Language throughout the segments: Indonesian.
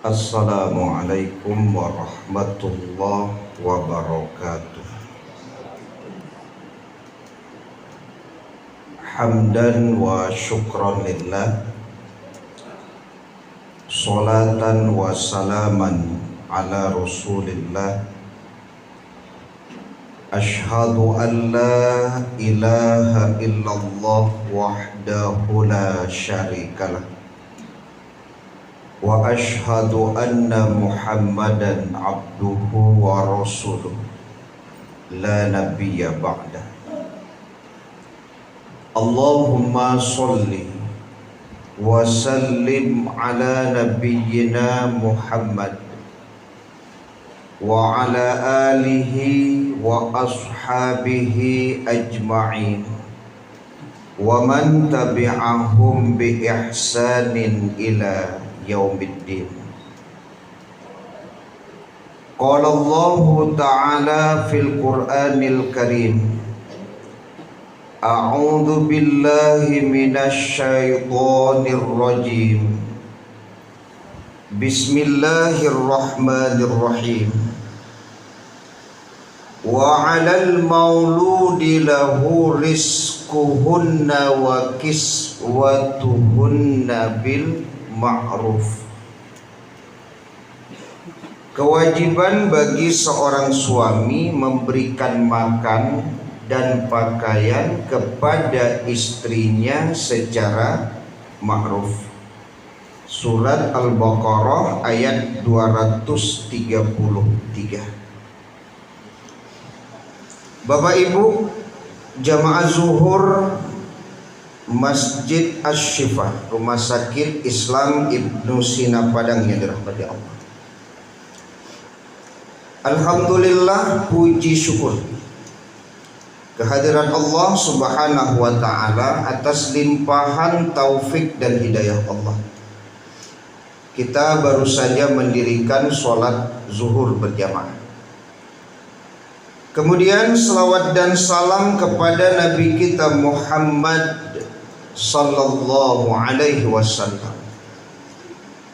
Assalamualaikum warahmatullahi wabarakatuh. Hamdan wa syukran lillah, salatan wa salaman ala rasulillah. Ashhadu an la ilaha illallah wahdahu la syarikalah, wa ashhadu anna Muhammadan abduhu wa rasuluh la nabiyya ba'dah. Allahumma sholli wa sallim ala nabiyyina Muhammad wa ala alihi wa ashabihi ajma'in wa man tabi'ahum bi ihsanin ila yaumiddin. Qala Allah ta'ala fil Qur'anil Karim, a'udzu billahi minasy syaithanir rajim. Bismillahirrahmanirrahim. Wa 'alal mauludi lahu rizquhunna wa kiswatuhunna bil ma'ruf. Kewajiban bagi seorang suami memberikan makan dan pakaian kepada istrinya secara ma'ruf. Surat Al-Baqarah ayat 233. Bapak Ibu jamaah zuhur Masjid Asy-Syifa, Rumah Sakit Islam Ibnu Sina Padang yang dirahmati Allah. Alhamdulillah, puji syukur kehadiran Allah Subhanahu wa taala atas limpahan taufik dan hidayah Allah. Kita baru saja mendirikan sholat zuhur berjamaah. Kemudian selawat dan salam kepada Nabi kita Muhammad sallallahu alaihi wasallam,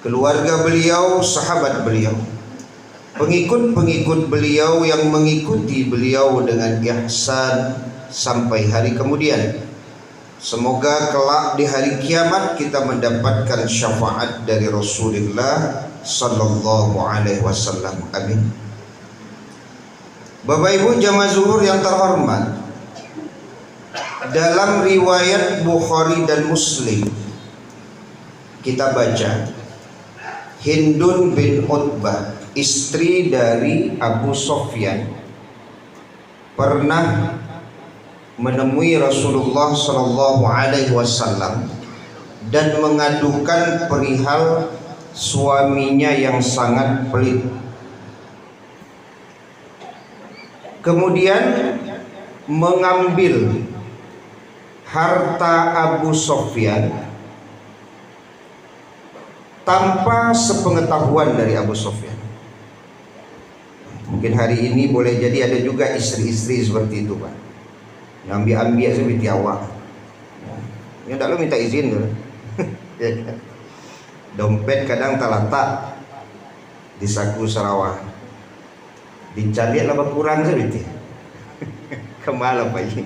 keluarga beliau, sahabat beliau, pengikut-pengikut beliau yang mengikuti beliau dengan ihsan sampai hari kemudian. Semoga kelak di hari kiamat kita mendapatkan syafaat dari Rasulullah sallallahu alaihi wasallam. Amin. Bapak Ibu jamaah zuhur yang terhormat, dalam riwayat Bukhari dan Muslim kita baca Hindun bin Utbah, istri dari Abu Sofyan, pernah menemui Rasulullah Shallallahu Alaihi Wasallam dan mengadukan perihal suaminya yang sangat pelit. Kemudian mengambil harta Abu Sofyan tanpa sepengetahuan dari Abu Sofyan. Mungkin hari ini boleh jadi ada juga istri-istri seperti itu, Pak. Ambil seperti awak. Ya tak lo minta izin dulu. Dompet kadang tak letak di saku Sarawak. Dicari lah berkurang seperti. Kemana Pak ini?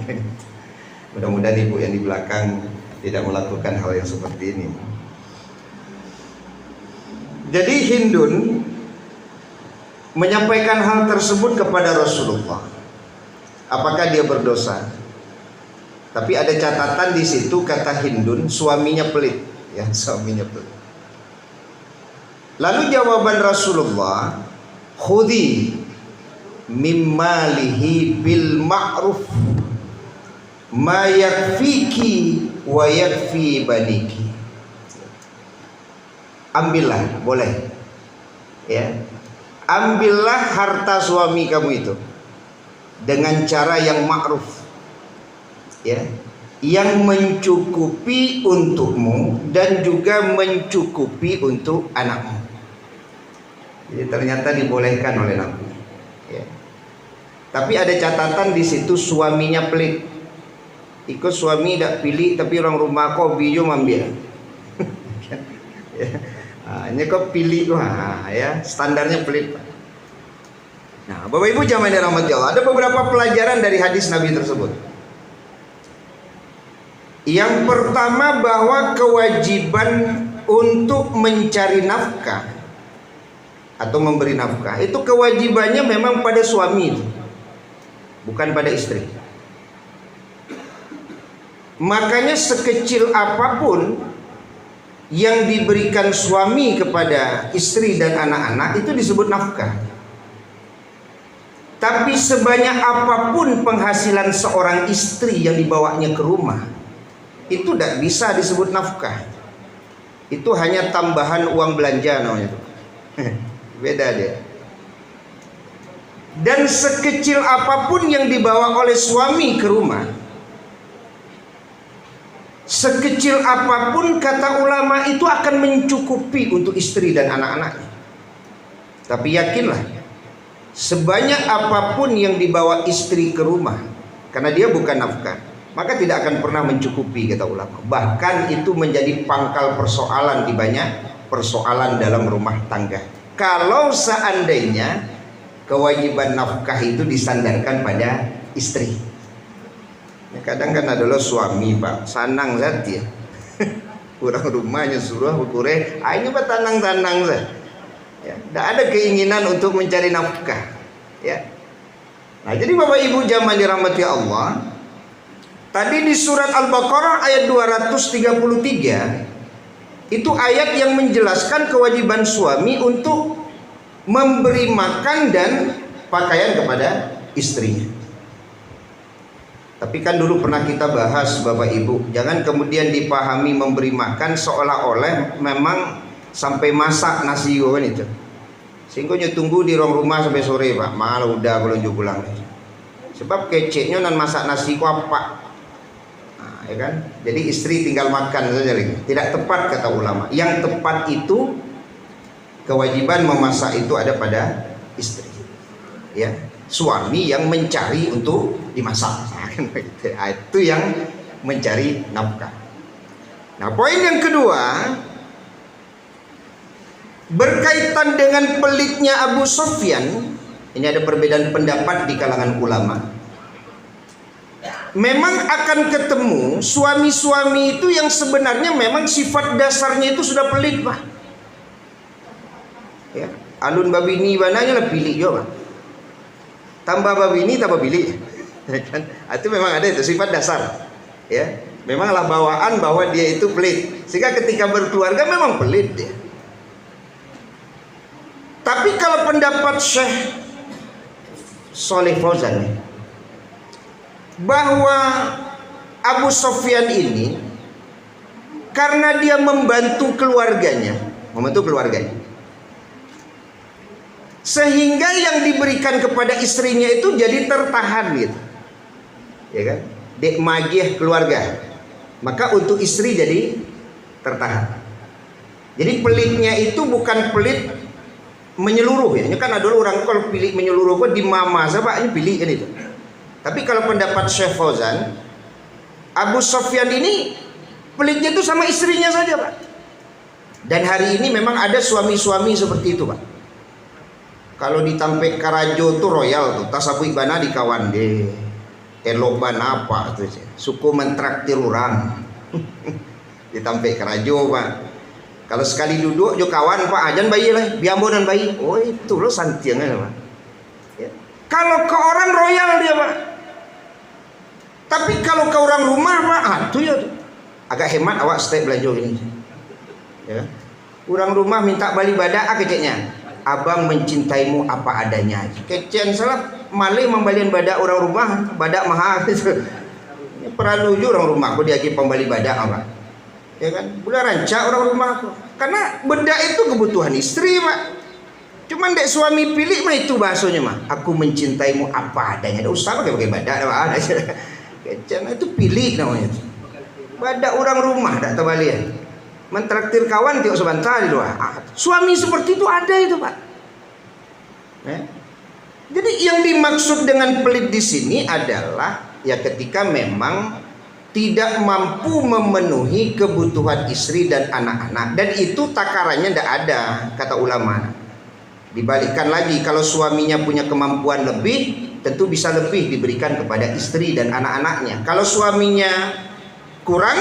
Mudah-mudahan ibu yang di belakang tidak melakukan hal yang seperti ini. Jadi Hindun menyampaikan hal tersebut kepada Rasulullah. Apakah dia berdosa? Tapi ada catatan di situ, kata Hindun, suaminya pelit, ya, suaminya pelit. Lalu jawaban Rasulullah, khudhi mimmalihi bil ma'ruf ma yakfiki wa yakfi baniki. Ambillah, boleh, ya, ambillah harta suami kamu itu dengan cara yang ma'ruf, ya, yang mencukupi untukmu dan juga mencukupi untuk anakmu. Jadi ternyata dibolehkan oleh Nabi, ya. Tapi ada catatan di situ, suaminya pelit. Ikut suami tidak pilih, tapi orang rumah kau bijo ambil. Ini kok pilih ya, standarnya pelit. Nah, Bapak Ibu jamaah yang dirahmati Allah, ada beberapa pelajaran dari hadis Nabi tersebut. Yang pertama, bahwa kewajiban untuk mencari nafkah atau memberi nafkah itu kewajibannya memang pada suami itu, bukan pada istri. Makanya sekecil apapun yang diberikan suami kepada istri dan anak-anak itu disebut nafkah. Tapi sebanyak apapun penghasilan seorang istri yang dibawanya ke rumah, itu tidak bisa disebut nafkah. Itu hanya tambahan uang belanja namanya. Beda dia. Dan sekecil apapun yang dibawa oleh suami ke rumah, sekecil apapun kata ulama itu akan mencukupi untuk istri dan anak-anaknya. Tapi yakinlah, sebanyak apapun yang dibawa istri ke rumah, karena dia bukan nafkah, maka tidak akan pernah mencukupi kata ulama. Bahkan itu menjadi pangkal persoalan di banyak persoalan dalam rumah tangga. Kalau seandainya kewajiban nafkah itu disandarkan pada istri. Kadang kan adalah suami Pak, sanang zat ya. Kurang rumahnya suruh ukure, ini Pak tanang-tanang zat. Ya, tidak ada keinginan untuk mencari nafkah. Ya. Nah, jadi Bapak Ibu jamaah dirahmati Allah, tadi di surat Al-Baqarah ayat 233 itu ayat yang menjelaskan kewajiban suami untuk memberi makan dan pakaian kepada istrinya. Tapi kan dulu pernah kita bahas Bapak Ibu, jangan kemudian dipahami memberi makan seolah-olah memang sampai masak nasi kan itu. Sehingga tunggu di ruang rumah sampai sore Pak, malah udah belum pulang. Sebab keceknya nan masak nasi ku apa? Nah, ya kan? Jadi istri tinggal makan saja lagi. Tidak tepat kata ulama. Yang tepat itu kewajiban memasak itu ada pada istri. Ya, suami yang mencari untuk dimasak. Itu yang mencari nafkah. Nah, poin yang kedua berkaitan dengan pelitnya Abu Sufyan. Ini ada perbedaan pendapat di kalangan ulama. Memang akan ketemu suami-suami itu yang sebenarnya memang sifat dasarnya itu sudah pelit Pak. Ya, alun babini bananya lah pilih juga Pak. Tambah babini tambah pilih. Kan? Itu memang ada itu sifat dasar. Ya, memanglah bawaan bahwa dia itu pelit. Sehingga ketika berkeluarga memang pelit dia. Tapi kalau pendapat Syekh Shalih Fauzan bahwa Abu Sufyan ini karena dia membantu keluarganya, sehingga yang diberikan kepada istrinya itu jadi tertahan gitu. Ya kan? Dek magih keluarga. Maka untuk istri jadi tertahan. Jadi pelitnya itu bukan pelit menyeluruh ya. Ini kan ada orang kalau pilih menyeluruh kok di mama siapa ini pilih kan itu. Tapi kalau pendapat Syekh Fauzan, Abu Sufyan ini pelitnya itu sama istrinya saja Pak. Dan hari ini memang ada suami-suami seperti itu Pak. Kalau ditampek Karajo tuh royal tuh, tasabu ibana di kawan deh. Eloban apa tuh, suku mentraktir orang. Ditampek Karajo Pak. Kalau sekali duduk jo kawan Pak ajan bayi lah, biambonan bayi. Oh itu loh santiangnya Pak. Ya. Kalau ke orang royal dia Pak. Tapi kalau ke orang rumah Pak, tuh ya tuh. Agak hemat awak stay belanja gini. Ya. Orang rumah minta balik badak keceknya. Abang mencintaimu apa adanya. Kecian salah malih membalian badak orang rumah, badak mahal itu. Ini perlu juga orang rumah aku diagi pembali badak apa. Ya kan? Boleh rancak orang rumah aku. Karena bedak itu kebutuhan istri, Pak. Cuman dek suami pilih mah itu bahasanya mah. Aku mencintaimu apa adanya. Ada usaha pakai badak ada. Kecian itu pilih namanya. Badak orang rumah dak terbalian. Mentraktir kawan tiok sebentar di luar. Suami seperti itu ada itu Pak. Jadi yang dimaksud dengan pelit di sini adalah ya ketika memang tidak mampu memenuhi kebutuhan istri dan anak-anak, dan itu takarannya tidak ada, kata ulama. Dibalikkan lagi, kalau suaminya punya kemampuan lebih, tentu bisa lebih diberikan kepada istri dan anak-anaknya. Kalau suaminya kurang,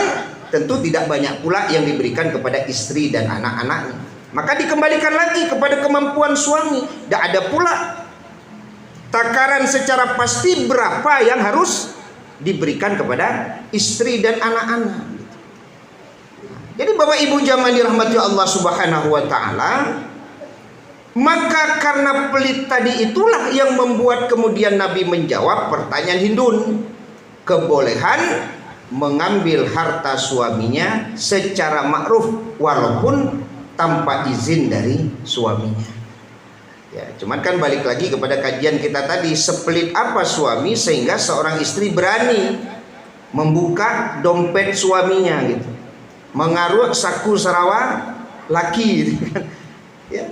tentu tidak banyak pula yang diberikan kepada istri dan anak-anaknya. Maka dikembalikan lagi kepada kemampuan suami. Tidak ada pula takaran secara pasti berapa yang harus diberikan kepada istri dan anak-anak. Jadi Bapak Ibu jamaah dirahmati Allah Subhanahu wa taala, maka karena pelit tadi itulah yang membuat kemudian Nabi menjawab pertanyaan Hindun, kebolehan mengambil harta suaminya secara ma'ruf walaupun tanpa izin dari suaminya. Ya, cuman kan balik lagi kepada kajian kita tadi, sepelit apa suami sehingga seorang istri berani membuka dompet suaminya gitu, mengaruh saku sarawa laki gitu kan. Ya.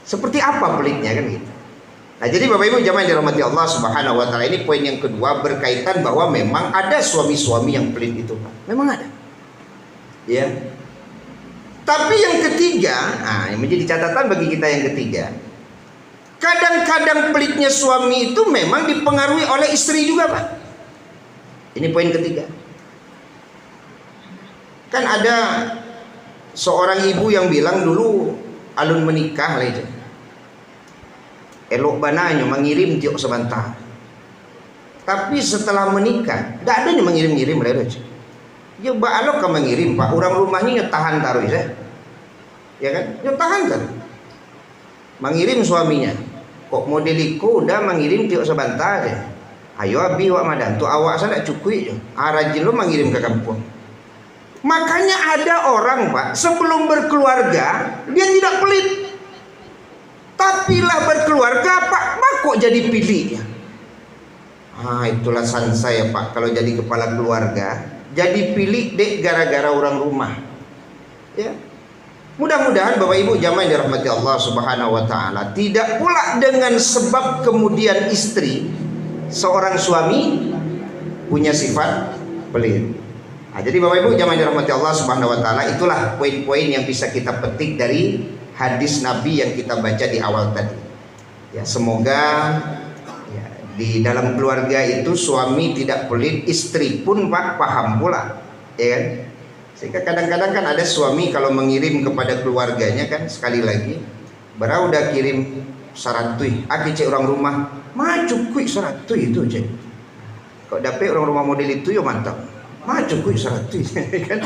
Seperti apa pelitnya kan gitu. Nah, jadi Bapak Ibu jamaah yang dirahmati Allah Subhanahu wa taala, ini poin yang kedua berkaitan bahwa memang ada suami-suami yang pelit itu, Pak. Memang ada. Ya. Tapi yang ketiga, yang menjadi catatan bagi kita yang ketiga, kadang-kadang pelitnya suami itu memang dipengaruhi oleh istri juga, Pak. Ini poin ketiga. Kan ada seorang ibu yang bilang dulu alun menikah lah itu, elok bananya mengirim tiok sebentar. Tapi setelah menikah, tidak ada yang mengirim-ngirim lah itu. Ya baalok kan mengirim, Pak. Orang rumahnya nyetahan taruh ya. Ya kan? Nyetahan taruh. Mengirim suaminya. Kok modeliku udah mengirim tiok sebentar aja. Ayo abi wak madan tu awak sana cukup. Rajin lo mengirim ke kampung. Makanya ada orang, Pak, sebelum berkeluarga dia tidak pelit. Tapi lah berkeluarga, Pak, kok jadi pilih ya? Itulah san saya, Pak, kalau jadi kepala keluarga jadi pilih dek gara-gara orang rumah. Ya. Mudah-mudahan Bapak Ibu jamaah yang dirahmati Allah Subhanahu wa taala tidak pula dengan sebab kemudian istri seorang suami punya sifat pelit. Nah, jadi Bapak Ibu jamaah yang dirahmati Allah Subhanahu wa taala, itulah poin-poin yang bisa kita petik dari hadis Nabi yang kita baca di awal tadi. Ya, semoga di dalam keluarga itu suami tidak pelit, istri pun Pak paham pula, ya kan? Sehingga kadang-kadang kan ada suami kalau mengirim kepada keluarganya kan, sekali lagi, bara udah kirim saratui, cek orang rumah, maju kuy saratui itu cek. Kok dapet orang rumah model itu ya mantap, maju kuy saratui, kan?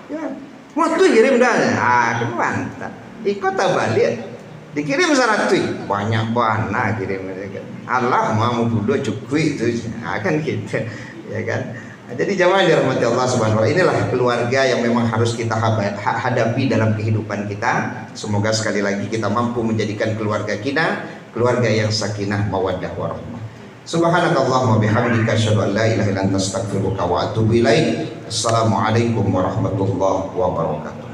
Ya, mau tuh kirim dah, kan mantap. Ikut balik, dikirim saratui, banyak banget kirim. Allah mau dulu cukup itu, kan gitu, ya kan. Nah, jadi jamaah dirahmati Allah Subhanahu wa taala, inilah keluarga yang memang harus kita hadapi dalam kehidupan kita. Semoga sekali lagi kita mampu menjadikan keluarga kita keluarga yang sakinah mawaddah warahmah. Subhanakallahumma bihamdika asyhadu an la ilaha illa anta astaghfiruka wa atubu ilaik. Assalamualaikum warahmatullahi wabarakatuh.